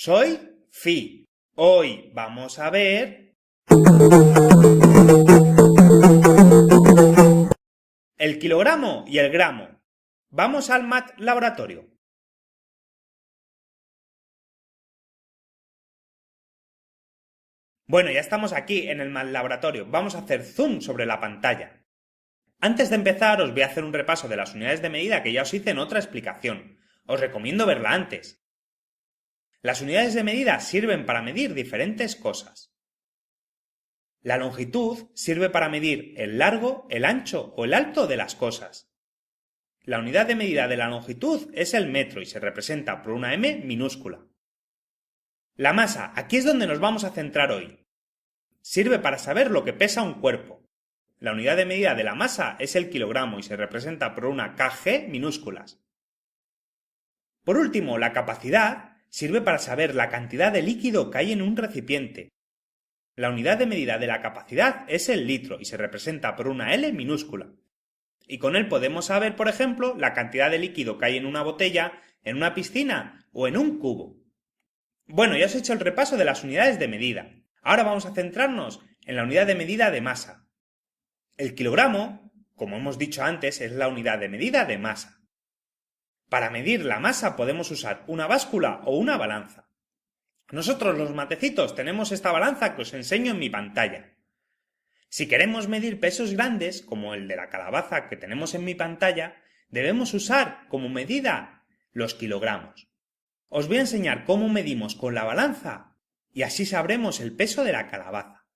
Soy Phi. Hoy vamos a ver el kilogramo y el gramo. Vamos al Math Laboratorio. Bueno, ya estamos aquí en el Math Laboratorio. Vamos a hacer zoom sobre la pantalla. Antes de empezar os voy a hacer un repaso de las unidades de medida que ya os hice en otra explicación. Os recomiendo verla antes. Las unidades de medida sirven para medir diferentes cosas. La longitud sirve para medir el largo, el ancho o el alto de las cosas. La unidad de medida de la longitud es el metro y se representa por una m minúscula. La masa, aquí es donde nos vamos a centrar hoy. Sirve para saber lo que pesa un cuerpo. La unidad de medida de la masa es el kilogramo y se representa por una kg minúsculas. Por último, la capacidad sirve para saber la cantidad de líquido que hay en un recipiente. La unidad de medida de la capacidad es el litro y se representa por una L minúscula. Y con él podemos saber, por ejemplo, la cantidad de líquido que hay en una botella, en una piscina o en un cubo. Bueno, ya os he hecho el repaso de las unidades de medida. Ahora vamos a centrarnos en la unidad de medida de masa. El kilogramo, como hemos dicho antes, es la unidad de medida de masa. Para medir la masa podemos usar una báscula o una balanza. Nosotros los matecitos tenemos esta balanza que os enseño en mi pantalla. Si queremos medir pesos grandes, como el de la calabaza que tenemos en mi pantalla, debemos usar como medida los kilogramos. Os voy a enseñar cómo medimos con la balanza y así sabremos el peso de la calabaza.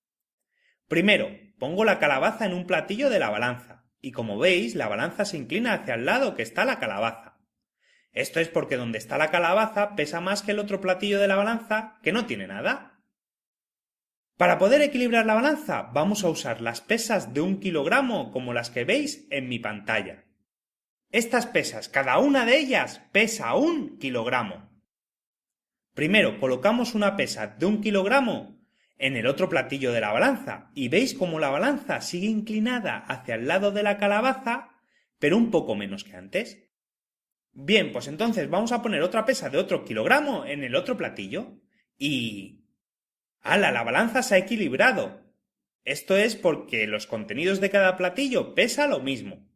Primero, pongo la calabaza en un platillo de la balanza y como veis, la balanza se inclina hacia el lado que está la calabaza. Esto es porque donde está la calabaza pesa más que el otro platillo de la balanza que no tiene nada. Para poder equilibrar la balanza vamos a usar las pesas de 1 kilogramo como las que veis en mi pantalla. Estas pesas, cada una de ellas pesa 1 kilogramo. Primero colocamos una pesa de 1 kilogramo en el otro platillo de la balanza y veis cómo la balanza sigue inclinada hacia el lado de la calabaza, pero un poco menos que antes. Bien, pues entonces vamos a poner otra pesa de otro kilogramo en el otro platillo y... ¡hala! La balanza se ha equilibrado. Esto es porque los contenidos de cada platillo pesa lo mismo.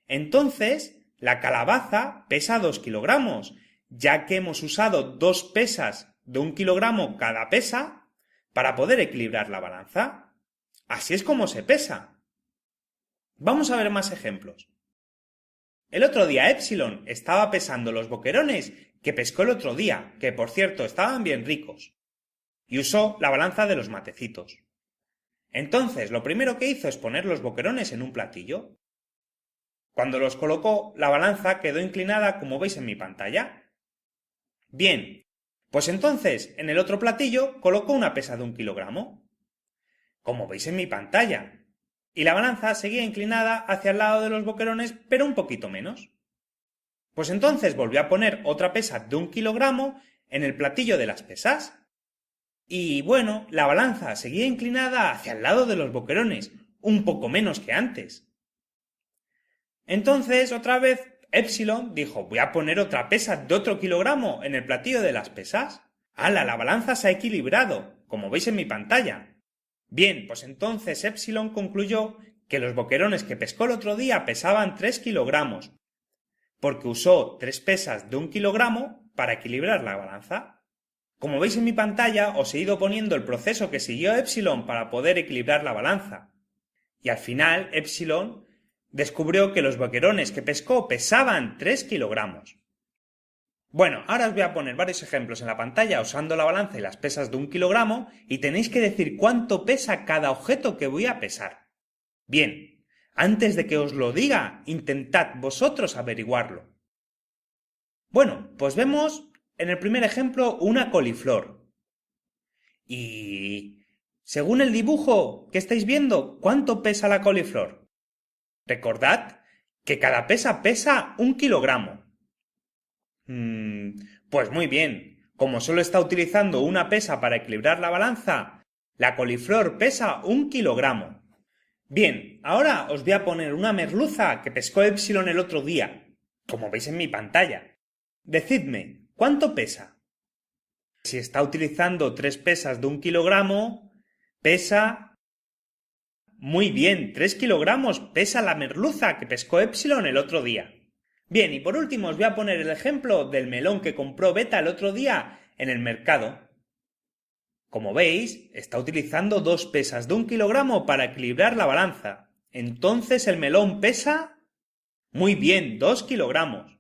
Entonces, la calabaza pesa 2 kilogramos, ya que hemos usado 2 pesas de 1 kilogramo cada pesa para poder equilibrar la balanza. Así es como se pesa. Vamos a ver más ejemplos. El otro día Epsilon estaba pesando los boquerones que pescó el otro día, que por cierto estaban bien ricos, y usó la balanza de los matecitos. Entonces lo primero que hizo es poner los boquerones en un platillo. Cuando los colocó, la balanza quedó inclinada como veis en mi pantalla. Bien, pues entonces en el otro platillo colocó una pesa de 1 kilogramo, como veis en mi pantalla. Y la balanza seguía inclinada hacia el lado de los boquerones, pero un poquito menos. Pues entonces volvió a poner otra pesa de 1 kilogramo en el platillo de las pesas. Y bueno, la balanza seguía inclinada hacia el lado de los boquerones, un poco menos que antes. Entonces, otra vez, Epsilon dijo, voy a poner otra pesa de otro kilogramo en el platillo de las pesas. ¡Hala! La balanza se ha equilibrado, como veis en mi pantalla. Bien, pues entonces Epsilon concluyó que los boquerones que pescó el otro día pesaban 3 kilogramos, porque usó 3 pesas de 1 kilogramo para equilibrar la balanza. Como veis en mi pantalla, os he ido poniendo el proceso que siguió Epsilon para poder equilibrar la balanza. Y al final, Epsilon descubrió que los boquerones que pescó pesaban 3 kilogramos. Bueno, ahora os voy a poner varios ejemplos en la pantalla usando la balanza y las pesas de 1 kilogramo y tenéis que decir cuánto pesa cada objeto que voy a pesar. Bien, antes de que os lo diga, intentad vosotros averiguarlo. Bueno, pues vemos en el primer ejemplo una coliflor. Y según el dibujo que estáis viendo, ¿cuánto pesa la coliflor? Recordad que cada pesa 1 kilogramo. Pues muy bien, como solo está utilizando una pesa para equilibrar la balanza, la coliflor pesa 1 kilogramo. Bien, ahora os voy a poner una merluza que pescó Epsilon el otro día, como veis en mi pantalla. Decidme, ¿cuánto pesa? Si está utilizando 3 pesas de 1 kilogramo, pesa... Muy bien, 3 kilogramos pesa la merluza que pescó Epsilon el otro día. Bien, y por último os voy a poner el ejemplo del melón que compró Beta el otro día en el mercado. Como veis, está utilizando 2 pesas de 1 kilogramo para equilibrar la balanza. Entonces el melón pesa... Muy bien, 2 kilogramos.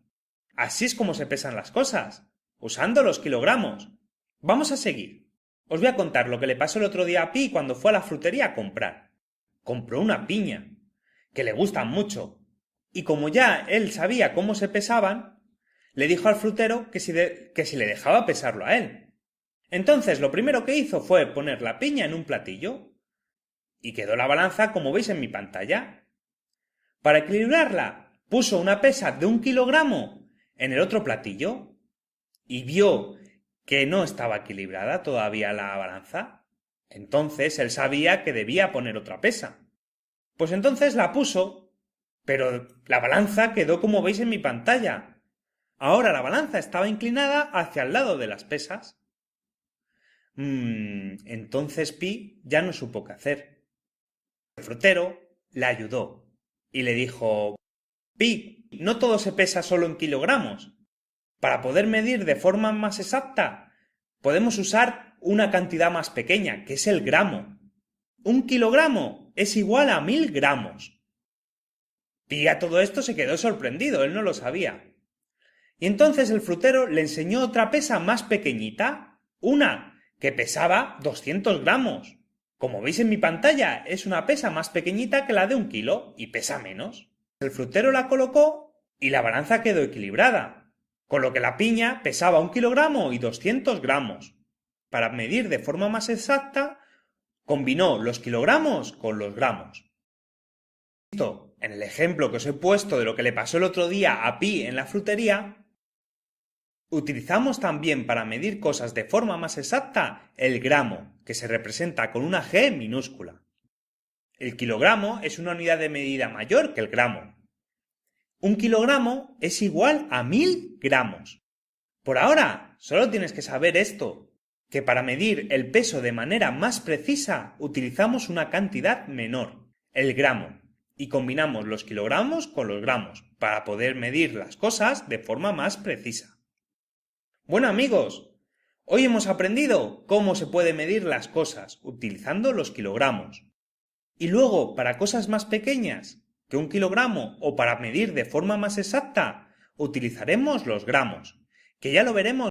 Así es como se pesan las cosas, usando los kilogramos. Vamos a seguir. Os voy a contar lo que le pasó el otro día a Pi cuando fue a la frutería a comprar. Compró una piña, que le gustan mucho, y como ya él sabía cómo se pesaban, le dijo al frutero que si le dejaba pesarlo a él. Entonces lo primero que hizo fue poner la piña en un platillo, y quedó la balanza como veis en mi pantalla. Para equilibrarla, puso una pesa de 1 kilogramo en el otro platillo, y vio que no estaba equilibrada todavía la balanza. Entonces él sabía que debía poner otra pesa. Pues entonces la puso, pero la balanza quedó como veis en mi pantalla. Ahora la balanza estaba inclinada hacia el lado de las pesas. Entonces Pi ya no supo qué hacer. El frutero le ayudó y le dijo: Pi, no todo se pesa solo en kilogramos. Para poder medir de forma más exacta, podemos usar una cantidad más pequeña, que es el gramo. 1 kilogramo es igual a 1000 gramos. Pi a todo esto se quedó sorprendido, él no lo sabía. Y entonces el frutero le enseñó otra pesa más pequeñita, una que pesaba 200 gramos. Como veis en mi pantalla, es una pesa más pequeñita que la de 1 kilo y pesa menos. El frutero la colocó y la balanza quedó equilibrada, con lo que la piña pesaba 1 kilogramo y 200 gramos. Para medir de forma más exacta, combinó los kilogramos con los gramos. En el ejemplo que os he puesto de lo que le pasó el otro día a Pi en la frutería, utilizamos también para medir cosas de forma más exacta el gramo, que se representa con una G minúscula. El kilogramo es una unidad de medida mayor que el gramo. 1 kilogramo es igual a 1000 gramos. Por ahora, solo tienes que saber esto, que para medir el peso de manera más precisa utilizamos una cantidad menor, el gramo, y combinamos los kilogramos con los gramos para poder medir las cosas de forma más precisa. Bueno amigos, hoy hemos aprendido cómo se puede medir las cosas utilizando los kilogramos. Y luego, para cosas más pequeñas que 1 kilogramo o para medir de forma más exacta, utilizaremos los gramos, que ya lo veremos